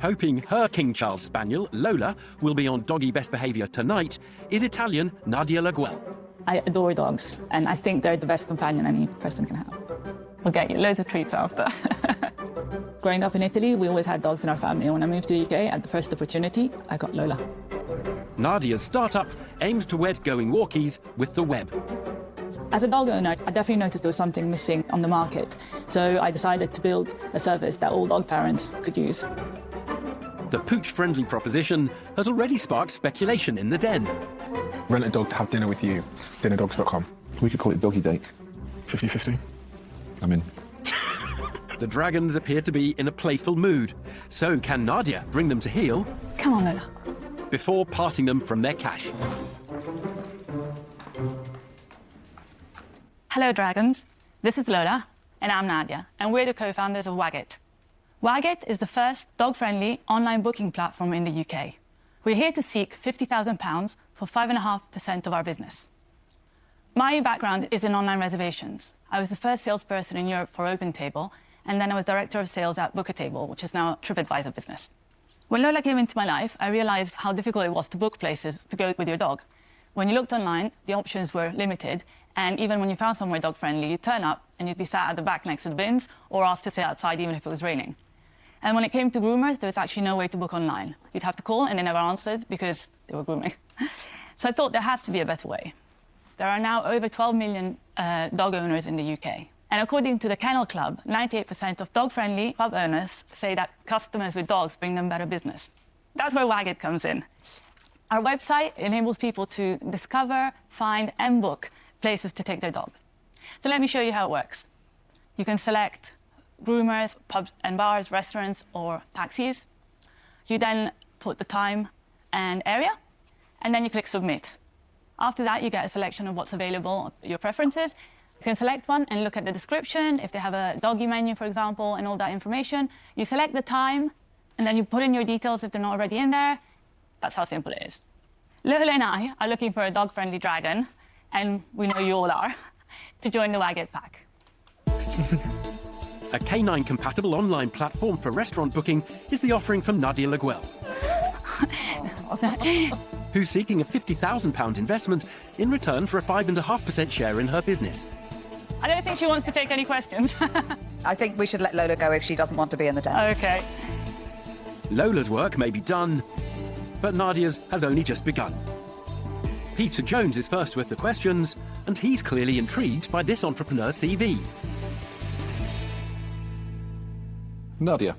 hoping her King Charles Spaniel, Lola, will be on doggy best behaviour tonight, is Italian Nadia Lola. I adore dogs, and I think they're the best companion any person can have. We'll get you loads of treats after. Growing up in Italy, we always had dogs in our family. When I moved to the UK, at the first opportunity, I got Lola. Nadia's startup aims to wed going walkies with the web. As a dog owner, I definitely noticed there was something missing on the market. So I decided to build a service that all dog parents could use. The pooch-friendly proposition has already sparked speculation in the den. Rent a dog to have dinner with you. Dinnerdogs.com. We could call it doggy date. 50-50. I'm in. The dragons appear to be in a playful mood. So can Nadia bring them to heel? Come on, Lola. Before parting them from their cash. Hello, dragons. This is Lola, and I'm Nadia, and we're the co-founders of WagIt. WagIt is the first dog-friendly online booking platform in the UK. We're here to seek £50,000 for 5.5% of our business. My background is in online reservations. I was the first salesperson in Europe for OpenTable, and then I was director of sales at BookerTable, which is now a TripAdvisor business. When Lola came into my life, I realized how difficult it was to book places to go with your dog. When you looked online, the options were limited, and even when you found somewhere dog-friendly, you'd turn up and you'd be sat at the back next to the bins or asked to sit outside even if it was raining. And when it came to groomers, there was actually no way to book online. You'd have to call and they never answered because they were grooming. So I thought there has to be a better way. There are now over 12 million dog owners in the UK. And according to the Kennel Club, 98% of dog-friendly pub owners say that customers with dogs bring them better business. That's where WagIt comes in. Our website enables people to discover, find, and book places to take their dog. So let me show you how it works. You can select groomers, pubs and bars, restaurants, or taxis. You then put the time and area, and then you click submit. After that, you get a selection of what's available, your preferences. You can select one and look at the description, if they have a doggy menu, for example, and all that information. You select the time, and then you put in your details if they're not already in there. That's how simple it is. Lola and I are looking for a dog-friendly dragon, and we know you all are, to join the WagIt pack. A canine-compatible online platform for restaurant booking is the offering from Nadia Lola, who's seeking a £50,000 investment in return for a 5.5% share in her business. I don't think she wants to take any questions. I think we should let Lola go if she doesn't want to be in the den. OK. Lola's work may be done, but Nadia's has only just begun. Peter Jones is first with the questions, and he's clearly intrigued by this entrepreneur's CV. Nadia.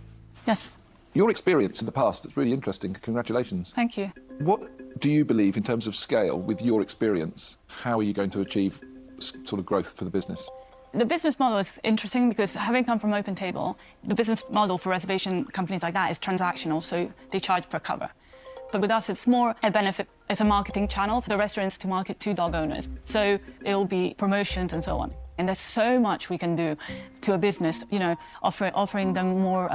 Yes. Your experience in the past is really interesting. Congratulations. Thank you. What do you believe in terms of scale with your experience? How are you going to achieve sort of growth for the business? The business model is interesting because having come from OpenTable, the business model for reservation companies like that is transactional, so they charge per cover. But with us, it's more a benefit as a marketing channel for the restaurants to market to dog owners. So it'll be promotions and so on. And there's so much we can do to a business, you know, offering them more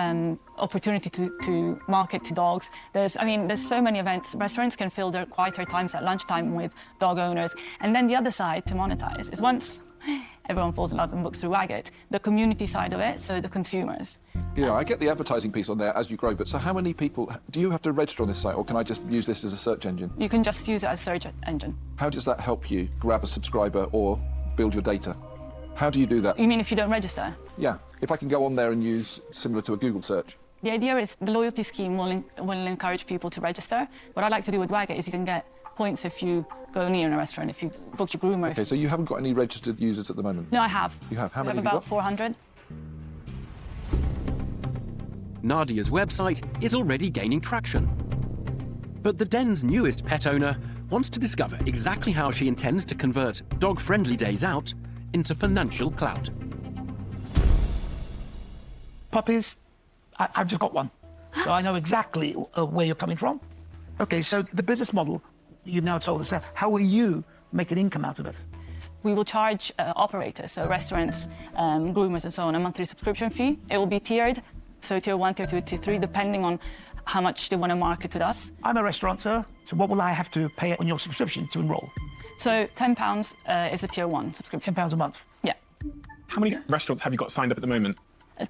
opportunity to market to dogs. There's so many events. Restaurants can fill their quieter times at lunchtime with dog owners. And then the other side to monetize is once everyone falls in love and books through WagIt, the community side of it, so the consumers. Yeah, I get the advertising piece on there as you grow, but so how many people, do you have to register on this site, or can I just use this as a search engine? You can just use it as a search engine. How does that help you grab a subscriber or build your data? How do you do that? You mean if you don't register? Yeah, if I can go on there and use similar to a Google search. The idea is the loyalty scheme will encourage people to register. What I like to do with WagIt is you can get points if you go near in a restaurant, if you book your groomer. Okay, so you haven't got any registered users at the moment? No, I have. You have? How many have have you about got? 400. Nadia's website is already gaining traction. But the den's newest pet owner wants to discover exactly how she intends to convert dog-friendly days out into financial clout. Puppies, I've just got one, so I know exactly where you're coming from. Okay, so the business model, you've now told us, how will you make an income out of it? We will charge operators, so restaurants, groomers and so on, a monthly subscription fee. It will be tiered, so tier 1, tier 2, tier 3, depending on how much they want to market with us. I'm a restaurateur, so what will I have to pay on your subscription to enrol? So £10 is the tier 1 subscription. £10 a month? Yeah. How many restaurants have you got signed up at the moment?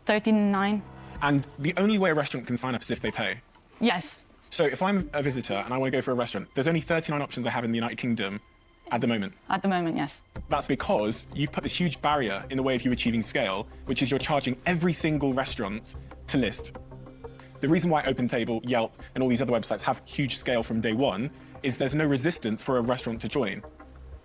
39. And the only way a restaurant can sign up is if they pay? Yes. So if I'm a visitor and I want to go for a restaurant, there's only 39 options I have in the United Kingdom at the moment. At the moment, yes. That's because you've put this huge barrier in the way of you achieving scale, which is you're charging every single restaurant to list. The reason why OpenTable, Yelp, and all these other websites have huge scale from day one is there's no resistance for a restaurant to join.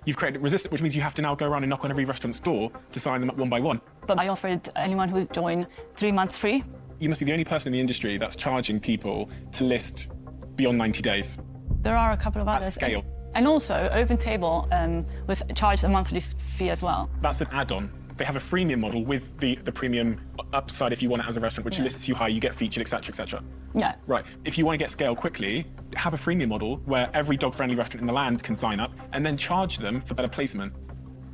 You've created resistance, which means you have to now go around and knock on every restaurant's door to sign them up one by one. But I offered anyone who would join 3 months free. You must be the only person in the industry that's charging people to list beyond 90 days. There are a couple of At others. scale. And also, OpenTable was charged a monthly fee as well. That's an add-on. They have a freemium model with the premium upside if you want it as a restaurant, which lists you high, you get featured, etc., etc. Yeah. Right. If you want to get scale quickly, have a freemium model where every dog-friendly restaurant in the land can sign up and then charge them for better placement.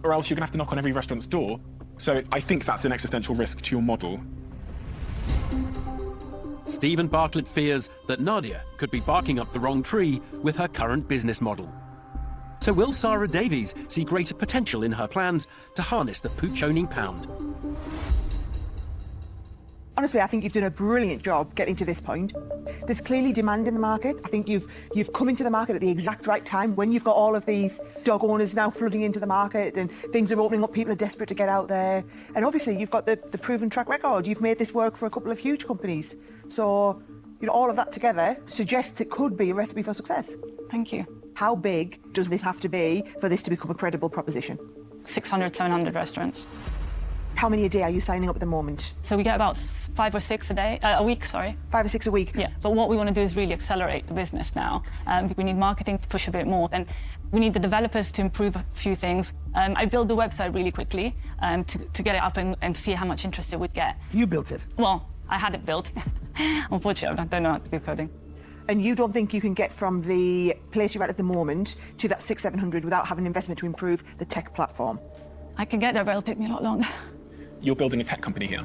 Or else you're going to have to knock on every restaurant's door. So I think that's an existential risk to your model. Stephen Bartlett fears that Nadia could be barking up the wrong tree with her current business model. So will Sarah Davies see greater potential in her plans to harness the pooch-owning pound? Honestly, I think you've done a brilliant job getting to this point. There's clearly demand in the market. I think you've come into the market at the exact right time when you've got all of these dog owners now flooding into the market and things are opening up, people are desperate to get out there. And obviously you've got the proven track record. You've made this work for a couple of huge companies. So, all of that together suggests it could be a recipe for success. Thank you. How big does this have to be for this to become a credible proposition? 600, 700 restaurants. How many a day are you signing up at the moment? So we get about 5 or 6 a week, sorry. 5 or 6 a week? Yeah, but what we want to do is really accelerate the business now. We need marketing to push a bit more, and we need the developers to improve a few things. I built the website really quickly to get it up and see how much interest it would get. You built it. Well, I had it built. Unfortunately, I don't know how to do coding. And you don't think you can get from the place you're at the moment to that 600-700 without having investment to improve the tech platform? I can get there, but it'll take me a lot longer. You're building a tech company here.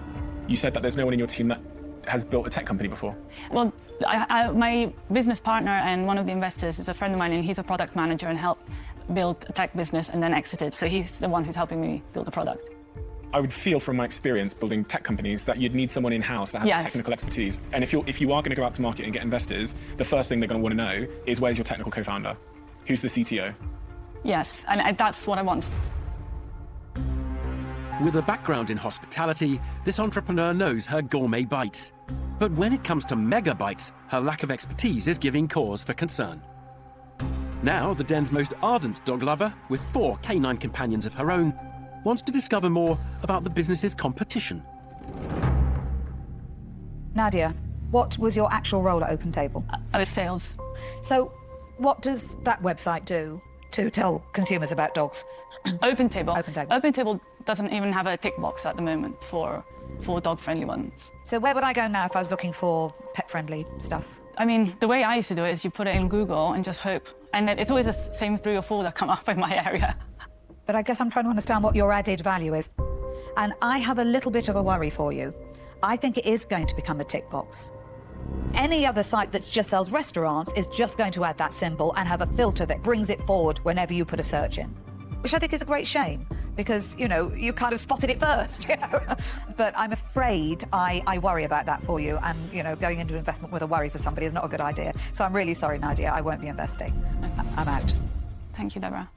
You said that there's no one in your team that has built a tech company before. Well, my business partner and one of the investors is a friend of mine, and he's a product manager and helped build a tech business and then exited. So he's the one who's helping me build the product. I would feel from my experience building tech companies that you'd need someone in-house that has technical expertise. And if you are going to go out to market and get investors, the first thing they're going to want to know is where's your technical co-founder? Who's the CTO? Yes, and that's what I want. With a background in hospitality, this entrepreneur knows her gourmet bites. But when it comes to mega bites, her lack of expertise is giving cause for concern. Now, the den's most ardent dog lover, with 4 canine companions of her own, wants to discover more about the business's competition. Nadia, what was your actual role at OpenTable? I was sales. So what does that website do to tell consumers about dogs? OpenTable doesn't even have a tick box at the moment for dog-friendly ones. So where would I go now if I was looking for pet-friendly stuff? I mean, the way I used to do it is you put it in Google and just hope. And then it's always the same 3 or 4 that come up in my area. But I guess I'm trying to understand what your added value is. And I have a little bit of a worry for you. I think it is going to become a tick box. Any other site that just sells restaurants is just going to add that symbol and have a filter that brings it forward whenever you put a search in, which I think is a great shame because, you kind of spotted it first, But I'm afraid I worry about that for you. And, going into investment with a worry for somebody is not a good idea. So I'm really sorry, Nadia, I won't be investing. I'm out. Thank you, Deborah.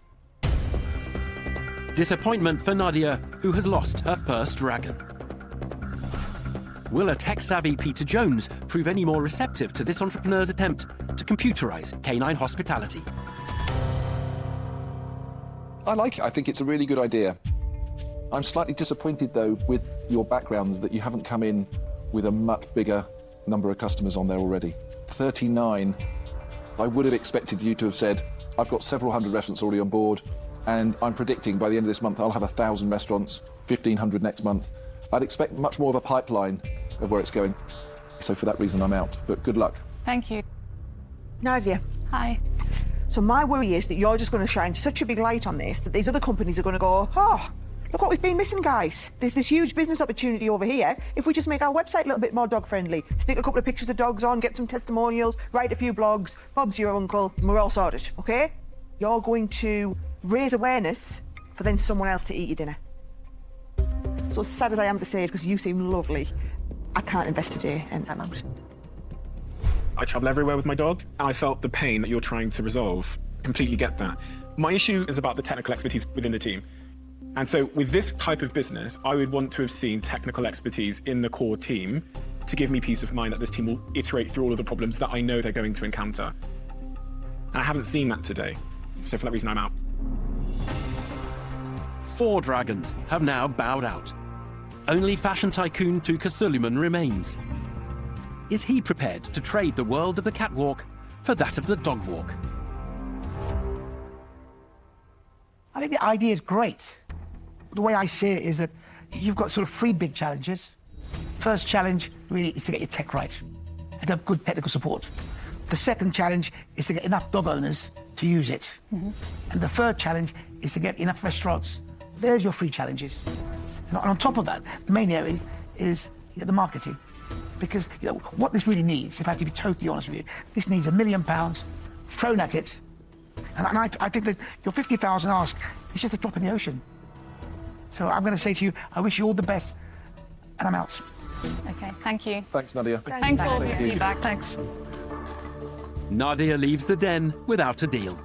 Disappointment for Nadia, who has lost her first dragon. Will a tech-savvy Peter Jones prove any more receptive to this entrepreneur's attempt to computerize canine hospitality? I like it. I think it's a really good idea. I'm slightly disappointed, though, with your background that you haven't come in with a much bigger number of customers on there already. 39. I would have expected you to have said, I've got several hundred restaurants already on board, and I'm predicting by the end of this month I'll have 1,000 restaurants, 1,500 next month. I'd expect much more of a pipeline of where it's going. So for that reason, I'm out. But good luck. Thank you. Nadia. Hi. So my worry is that you're just going to shine such a big light on this that these other companies are going to go, oh, look what we've been missing, guys. There's this huge business opportunity over here if we just make our website a little bit more dog-friendly, stick a couple of pictures of dogs on, get some testimonials, write a few blogs, Bob's your uncle, and we're all sorted, OK? You're going to raise awareness for then someone else to eat your dinner. So sad as I am to say it, because you seem lovely, I can't invest today and I'm out. I travel everywhere with my dog, and I felt the pain that you're trying to resolve. Completely get that. My issue is about the technical expertise within the team. And so with this type of business, I would want to have seen technical expertise in the core team to give me peace of mind that this team will iterate through all of the problems that I know they're going to encounter. And I haven't seen that today. So for that reason, I'm out. 4 dragons have now bowed out. Only fashion tycoon Tuka Suleiman remains. Is he prepared to trade the world of the catwalk for that of the dog walk? I think the idea is great. The way I see it is that you've got sort of 3 big challenges. First challenge really is to get your tech right and have good technical support. The second challenge is to get enough dog owners to use it. And the third challenge is to get enough restaurants. There's your 3 challenges. And on top of that, the main area is the marketing. Because what this really needs, if I have to be totally honest with you, this needs £1 million thrown at it. And I think that your 50,000 ask is just a drop in the ocean. So I'm going to say to you, I wish you all the best, and I'm out. Okay, thank you. Thanks, Nadia. Thanks for all your feedback. Thanks. Nadia leaves the den without a deal.